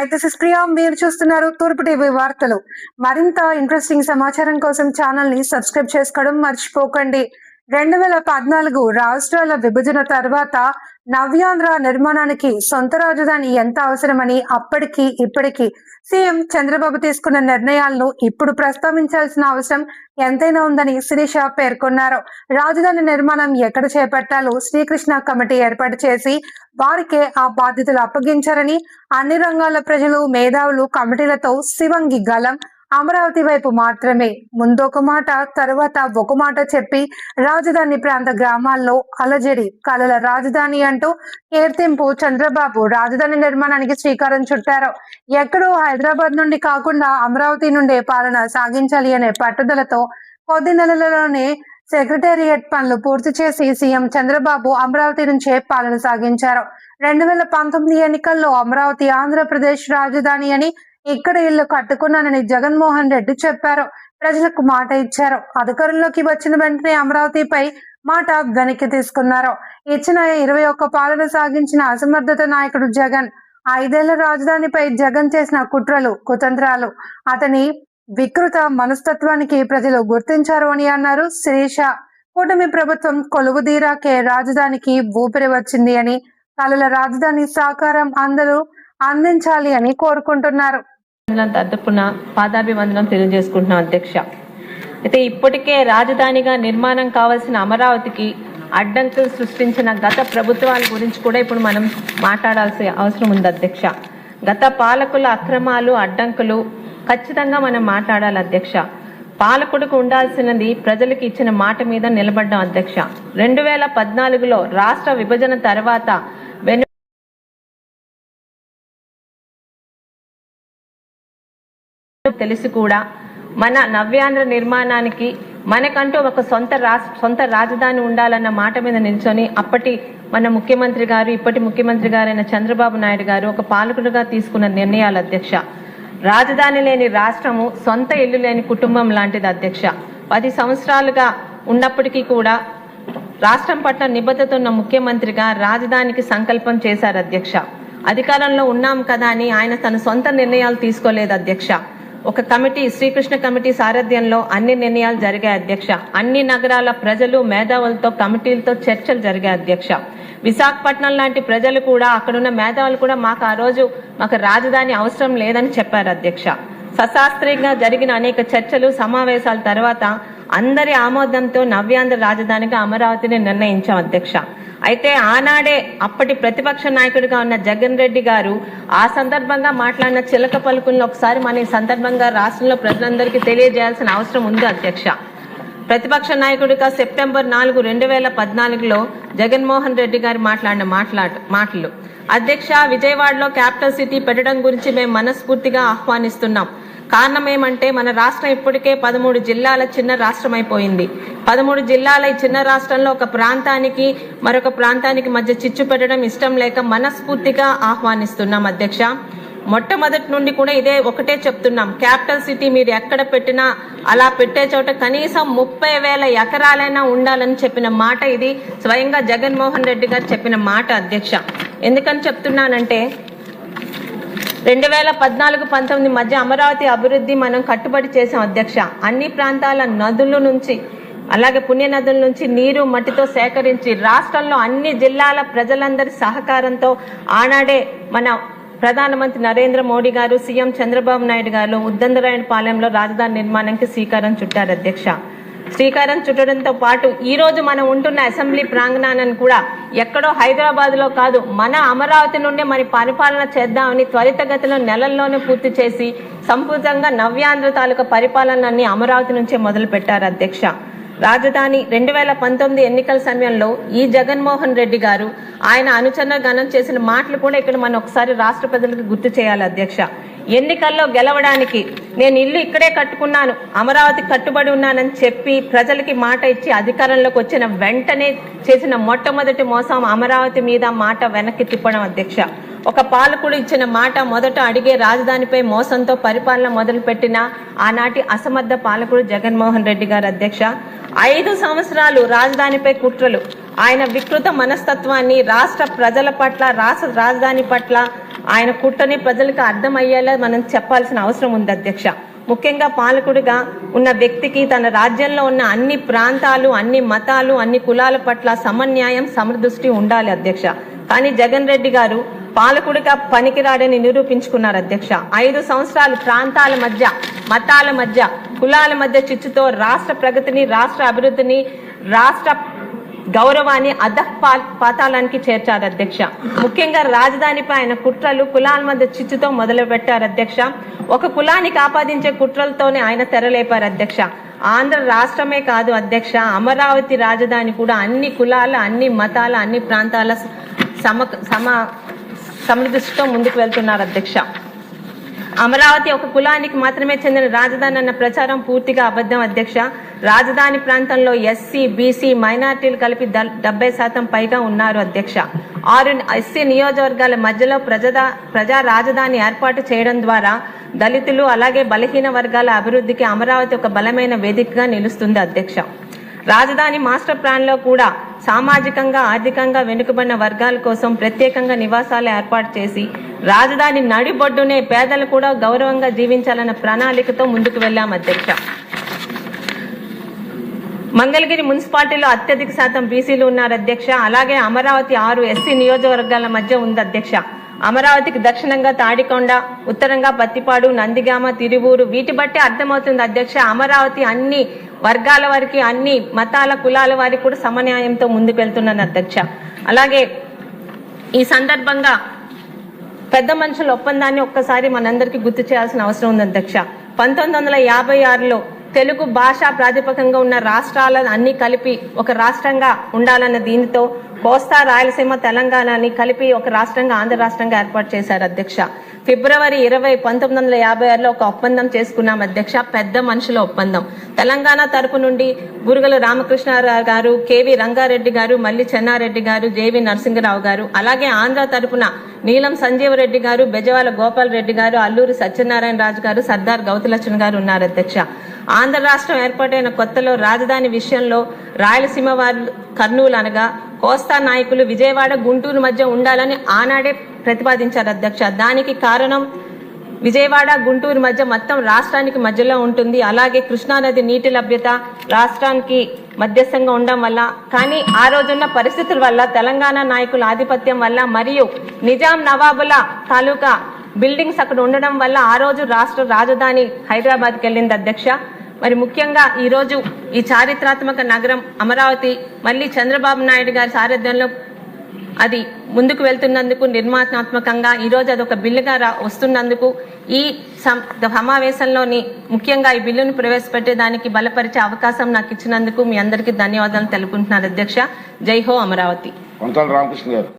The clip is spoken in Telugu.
Hi, this is Priya. మీరు చూస్తున్నారు తూర్పు టీవీ వార్తలు. మరింత ఇంట్రెస్టింగ్ సమాచారం కోసం ఛానల్ ని సబ్స్క్రైబ్ చేసుకోవడం మర్చిపోకండి. 2014 రాష్ట్రాల విభజన తర్వాత నవ్యాంధ్ర నిర్మాణానికి సొంత రాజధాని ఎంత అవసరమని అప్పటికి ఇప్పటికీ సీఎం చంద్రబాబు తీసుకున్న నిర్ణయాలను ఇప్పుడు ప్రస్తావించాల్సిన అవసరం ఎంతైనా ఉందని శిరీష పేర్కొన్నారు. రాజధాని నిర్మాణం ఎక్కడ చేపట్టాలో శ్రీకృష్ణ కమిటీ ఏర్పాటు చేసి వారికే ఆ బాధ్యతలు అప్పగించారని, అన్ని రంగాల ప్రజలు మేధావులు కమిటీలతో శివంగి గలం అమరావతి వైపు మాత్రమే ముందొక మాట తరువాత ఒక మాట చెప్పి రాజధాని ప్రాంత గ్రామాల్లో అలజడి కలల రాజధాని అంటూ కీర్తింపు చంద్రబాబు రాజధాని నిర్మాణానికి శ్రీకారం చుట్టారు. ఎక్కడో హైదరాబాద్ నుండి కాకుండా అమరావతి నుండే పాలన సాగించాలి అనే పట్టుదలతో కొద్ది నెలలలోనే సెక్రటేరియట్ పనులు పూర్తి చేసి సీఎం చంద్రబాబు అమరావతి నుంచే పాలన సాగించారు. 2019 ఎన్నికల్లో అమరావతి ఆంధ్రప్రదేశ్ రాజధాని అని, ఇక్కడ ఇల్లు కట్టుకున్నానని జగన్మోహన్ రెడ్డి చెప్పారు. ప్రజలకు మాట ఇచ్చారు. అధికారంలోకి వచ్చిన వెంటనే అమరావతిపై మాట వెనక్కి తీసుకున్నారు. ఇచ్చిన 21 పాలన సాగించిన అసమర్థత నాయకుడు జగన్. 5 ఏళ్ల రాజధానిపై జగన్ చేసిన కుట్రలు కుతంత్రాలు అతని వికృత మనస్తత్వానికి ప్రజలు గుర్తించారు అని అన్నారు శిరీష. కూటమి ప్రభుత్వం కొలువుదీరాకే రాజధానికి ఊపిరి వచ్చింది అని, కళల రాజధాని సాకారం అందరూ అందించాలి అని కోరుకుంటున్నారు. తరపున పాదాభివందనం తెలియజేసుకుంటున్నాం అధ్యక్ష. అయితే ఇప్పటికే రాజధానిగా నిర్మాణం కావాల్సిన అమరావతికి అడ్డంకులు సృష్టించిన గత ప్రభుత్వాల గురించి కూడా ఇప్పుడు మనం మాట్లాడాల్సిన అవసరం ఉంది అధ్యక్ష. గత పాలకుల అక్రమాలు అడ్డంకులు ఖచ్చితంగా మనం మాట్లాడాలి అధ్యక్ష. పాలకుడికి ఉండాల్సినది ప్రజలకు ఇచ్చిన మాట మీద నిలబడ్డాం అధ్యక్ష. 2014లో రాష్ట్ర విభజన తర్వాత తెలిసి కూడా మన నవ్యాంధ్ర నిర్మాణానికి మనకంటూ ఒక సొంత రాజధాని ఉండాలన్న మాట మీద నిల్చొని అప్పటి మన ముఖ్యమంత్రి గారు, ఇప్పటి ముఖ్యమంత్రి గారైన చంద్రబాబు నాయుడు గారు ఒక పాలకుడిగా తీసుకున్న నిర్ణయాలు అధ్యక్ష. రాజధాని లేని రాష్ట్రము సొంత ఇల్లు లేని కుటుంబం లాంటిది అధ్యక్ష. 10 సంవత్సరాలుగా ఉన్నప్పటికీ కూడా రాష్ట్రం పట్ల నిబద్ధత ఉన్న ముఖ్యమంత్రిగా రాజధానికి సంకల్పం చేశారు అధ్యక్ష. అధికారంలో ఉన్నాం కదా అని ఆయన తన సొంత నిర్ణయాలు తీసుకోలేదు అధ్యక్ష. ఒక కమిటీ, శ్రీకృష్ణ కమిటీ సారథ్యంలో అన్ని నిర్ణయాలు జరిగాయి అధ్యక్ష. అన్ని నగరాల ప్రజలు మేధావులతో కమిటీలతో చర్చలు జరిగాయి అధ్యక్ష. విశాఖపట్నం లాంటి ప్రజలు కూడా, అక్కడున్న మేధావులు కూడా మాకు రాజధాని అవసరం లేదని చెప్పారు అధ్యక్ష. సశాస్త్రీయంగా జరిగిన అనేక చర్చలు సమావేశాల తర్వాత అందరి ఆమోదంతో నవ్యాంధ్ర రాజధానిగా అమరావతిని నిర్ణయించాం అధ్యక్ష. అయితే ఆనాడే అప్పటి ప్రతిపక్ష నాయకుడిగా ఉన్న జగన్ రెడ్డి గారు ఆ సందర్భంగా మాట్లాడిన చిలక పలుకులను ఒకసారి మన ఈ సందర్భంగా రాష్ట్రంలో ప్రజలందరికీ తెలియజేయాల్సిన అవసరం ఉంది అధ్యక్ష. ప్రతిపక్ష నాయకుడిగా సెప్టెంబర్ 4, 2014లో జగన్మోహన్ రెడ్డి గారు మాట్లాడిన మాటలు అధ్యక్ష, విజయవాడలో క్యాపిటల్ సిటీ పెట్టడం గురించి మేము మనస్ఫూర్తిగా ఆహ్వానిస్తున్నాం. కారణం ఏమంటే మన రాష్ట్రం ఇప్పటికే 13 జిల్లాల చిన్న రాష్ట్రం అయిపోయింది. 13 జిల్లాల ఈ చిన్న రాష్ట్రంలో ఒక ప్రాంతానికి మరొక ప్రాంతానికి మధ్య చిచ్చు పెట్టడం ఇష్టం లేక మనస్ఫూర్తిగా ఆహ్వానిస్తున్నాం అధ్యక్ష. మొట్టమొదటి నుండి కూడా ఇదే ఒకటే చెప్తున్నాం, క్యాపిటల్ సిటీ మీరు ఎక్కడ పెట్టినా అలా పెట్టే చోట కనీసం 30,000 ఎకరాలైనా ఉండాలని చెప్పిన మాట ఇది స్వయంగా జగన్మోహన్ రెడ్డి గారు చెప్పిన మాట అధ్యక్ష. ఎందుకని చెప్తున్నానంటే 2014-19 మధ్య అమరావతి అభివృద్ధి మనం కట్టుబడి చేసాం అధ్యక్ష. అన్ని ప్రాంతాల నదుల నుంచి అలాగే పుణ్య నదుల నుంచి నీరు మట్టితో సేకరించి రాష్ట్రంలో అన్ని జిల్లాల ప్రజలందరి సహకారంతో ఆనాడే మన ప్రధానమంత్రి నరేంద్ర మోడీ గారు, సీఎం చంద్రబాబు నాయుడు గారు ఉద్దండరాయనపాలెంలో రాజధాని నిర్మాణానికి శ్రీకారం చుట్టారు అధ్యక్ష. శ్రీకారం చుట్టడంతో పాటు ఈ రోజు మనం ఉంటున్న అసెంబ్లీ ప్రాంగణాన్ని కూడా ఎక్కడో హైదరాబాద్ లో కాదు, మన అమరావతి నుండే మరి పరిపాలన చేద్దామని త్వరితగతిలో నెలల్లోనే పూర్తి చేసి సంపూర్ణంగా నవ్యాంధ్ర తాలూకా పరిపాలనని అమరావతి నుంచే మొదలు పెట్టారు అధ్యక్ష. రాజధాని 2019 ఎన్నికల సమయంలో ఈ జగన్మోహన్ రెడ్డి గారు ఆయన అనుచర గణం చేసిన మాటలు కూడా ఇక్కడ మనం ఒకసారి రాష్ట్ర ప్రజలకు గుర్తు చేయాలి అధ్యక్ష. ఎన్నికల్లో గెలవడానికి నేను ఇల్లు ఇక్కడే కట్టుకున్నాను, అమరావతి కట్టుబడి ఉన్నానని చెప్పి ప్రజలకి మాట ఇచ్చి అధికారంలోకి వచ్చిన వెంటనే చేసిన మొట్టమొదటి మోసం అమరావతి మీద మాట వెనక్కి తిప్పడం అధ్యక్ష. ఒక పాలకుడు ఇచ్చిన మాట మొదట అడిగే రాజధానిపై మోసంతో పరిపాలన మొదలుపెట్టిన ఆనాటి అసమర్థ పాలకుడు జగన్మోహన్ రెడ్డి గారు అధ్యక్ష. 5 సంవత్సరాలు రాజధానిపై కుట్రలు, ఆయన వికృత మనస్తత్వాన్ని రాష్ట్ర ప్రజల పట్ల, రాష్ట్ర రాజధాని పట్ల ఆయన కుట్రని ప్రజలకు అర్థమయ్యేలా మనం చెప్పాల్సిన అవసరం ఉంది అధ్యక్ష. ముఖ్యంగా పాలకుడిగా ఉన్న వ్యక్తికి తన రాజ్యంలో ఉన్న అన్ని ప్రాంతాలు, అన్ని మతాలు, అన్ని కులాల పట్ల సమన్యాయం, సమదృష్టి ఉండాలి అధ్యక్ష. కానీ జగన్ రెడ్డి గారు పాలకుడిగా పనికిరాడని నిరూపించుకున్నారు అధ్యక్ష. 5 సంవత్సరాలు ప్రాంతాల మధ్య, మతాల మధ్య, కులాల మధ్య చిచ్చుతో రాష్ట్ర ప్రగతిని, రాష్ట్ర అభివృద్ధిని, రాష్ట్ర గౌరవాన్ని పాతాళానికి చేర్చారు అధ్యక్ష. ముఖ్యంగా రాజధానిపై ఆయన కుట్రలు కులాల మధ్య చిచ్చుతో మొదలు పెట్టారు అధ్యక్ష. ఒక కులానికి ఆపాదించే కుట్రలతోనే ఆయన తెరలేపారు అధ్యక్ష. ఆంధ్ర రాష్ట్రమే కాదు అధ్యక్ష, అమరావతి రాజధాని కూడా అన్ని కులాల, అన్ని మతాల, అన్ని ప్రాంతాల సమదృష్టితో ముందుకు వెళ్తున్నారు అధ్యక్ష. అమరావతి ఒక కులానికి మాత్రమే చెందిన రాజధాని అన్న ప్రచారం పూర్తిగా అబద్ధం అధ్యక్ష. రాజధాని ప్రాంతంలో ఎస్సీ, బీసీ, మైనార్టీలు కలిపి 70% పైగా ఉన్నారు అధ్యక్ష. 6 ఎస్సీ నియోజకవర్గాల మధ్యలో ప్రజా రాజధాని ఏర్పాటు చేయడం ద్వారా దళితులు అలాగే బలహీన వర్గాల అభివృద్ధికి అమరావతి ఒక బలమైన వేదికగా నిలుస్తుంది అధ్యక్ష. రాజధాని మాస్టర్ ప్లాన్ లో కూడా సామాజికంగా, ఆర్థికంగా వెనుకబడిన వర్గాల కోసం ప్రత్యేకంగా నివాసాలు ఏర్పాటు చేసి రాజధాని నడిబొడ్డునే పేదలు కూడా గౌరవంగా జీవించాలన్న ప్రణాళికతో ముందుకు వెళ్లాం అధ్యక్ష. మంగళగిరి మున్సిపాలిటీలో అత్యధిక శాతం బీసీలు ఉన్నారు అధ్యక్ష. అలాగే అమరావతి 6 ఎస్సీ నియోజకవర్గాల మధ్య ఉంది అధ్యక్ష. అమరావతికి దక్షిణంగా తాడికొండ, ఉత్తరంగా పత్తిపాడు, నందిగామ, తిరువూరు, వీటి బట్టి అర్థమవుతుంది అధ్యక్ష అమరావతి అన్ని వర్గాల వారికి, అన్ని మతాల, కులాల వారికి కూడా సమన్యాయంతో ముందుకు వెళ్తున్నాను అధ్యక్ష. అలాగే ఈ సందర్భంగా పెద్ద మనుషుల ఒప్పందాన్ని ఒక్కసారి మనందరికీ గుర్తు చేయాల్సిన అవసరం ఉంది అధ్యక్ష. 1956లో తెలుగు భాష ప్రాతిపదికంగా ఉన్న రాష్ట్రాల అన్ని కలిపి ఒక రాష్ట్రంగా ఉండాలన్న దీనితో కోస్తా, రాయలసీమ, తెలంగాణని కలిపి ఒక రాష్ట్రంగా, ఆంధ్ర రాష్ట్రంగా ఏర్పాటు చేశారు అధ్యక్ష. ఫిబ్రవరి 20, 1956లో ఒక ఒప్పందం చేసుకున్నాం అధ్యక్ష, పెద్ద మనుషుల ఒప్పందం. తెలంగాణ తరపు నుండి బురుగల రామకృష్ణారావు గారు, కేవి రంగారెడ్డి గారు, మల్లి చెన్నారెడ్డి గారు, జేవి నరసింహరావు గారు, అలాగే ఆంధ్ర తరపున నీలం సంజీవరెడ్డి గారు, బెజవాల గోపాల్ రెడ్డి గారు, అల్లూరి సత్యనారాయణ రాజు గారు, సర్దార్ గౌతులక్ష్మణ్ గారు ఉన్నారు అధ్యక్ష. ఆంధ్ర రాష్ట్రం ఏర్పాటైన కొత్తలో రాజధాని విషయంలో రాయలసీమ వారు కర్నూలు అనగా కోస్తా నాయకులు విజయవాడ, గుంటూరు మధ్య ఉండాలని ఆనాడే ప్రతిపాదించారు అధ్యక్ష. దానికి కారణం విజయవాడ, గుంటూరు మధ్య మొత్తం రాష్ట్రానికి మధ్యలో ఉంటుంది. అలాగే కృష్ణానది నీటి లభ్యత రాష్ట్రానికి మధ్యస్థంగా ఉండడం వల్ల, కానీ ఆ రోజున్న పరిస్థితుల వల్ల, తెలంగాణ నాయకుల ఆధిపత్యం వల్ల మరియు నిజాం నవాబుల తాలూకా బిల్డింగ్స్ అక్కడ ఉండడం వల్ల ఆ రోజు రాష్ట్ర రాజధాని హైదరాబాద్కి వెళ్ళింది అధ్యక్ష. మరి ముఖ్యంగా ఈ రోజు ఈ చారిత్రాత్మక నగరం అమరావతి మళ్ళీ చంద్రబాబు నాయుడు గారి సారథ్యంలో అది ముందుకు వెళ్తున్నందుకు, నిర్మాణాత్మకంగా ఈ రోజు అదొక బిల్లుగా వస్తున్నందుకు, ఈ సమావేశంలోని ముఖ్యంగా ఈ బిల్లును ప్రవేశపెట్టేదానికి బలపరిచే అవకాశం నాకు ఇచ్చినందుకు మీ అందరికీ ధన్యవాదాలు తెలుపుకుంటున్నాను అధ్యక్ష. జై హో అమరావతి.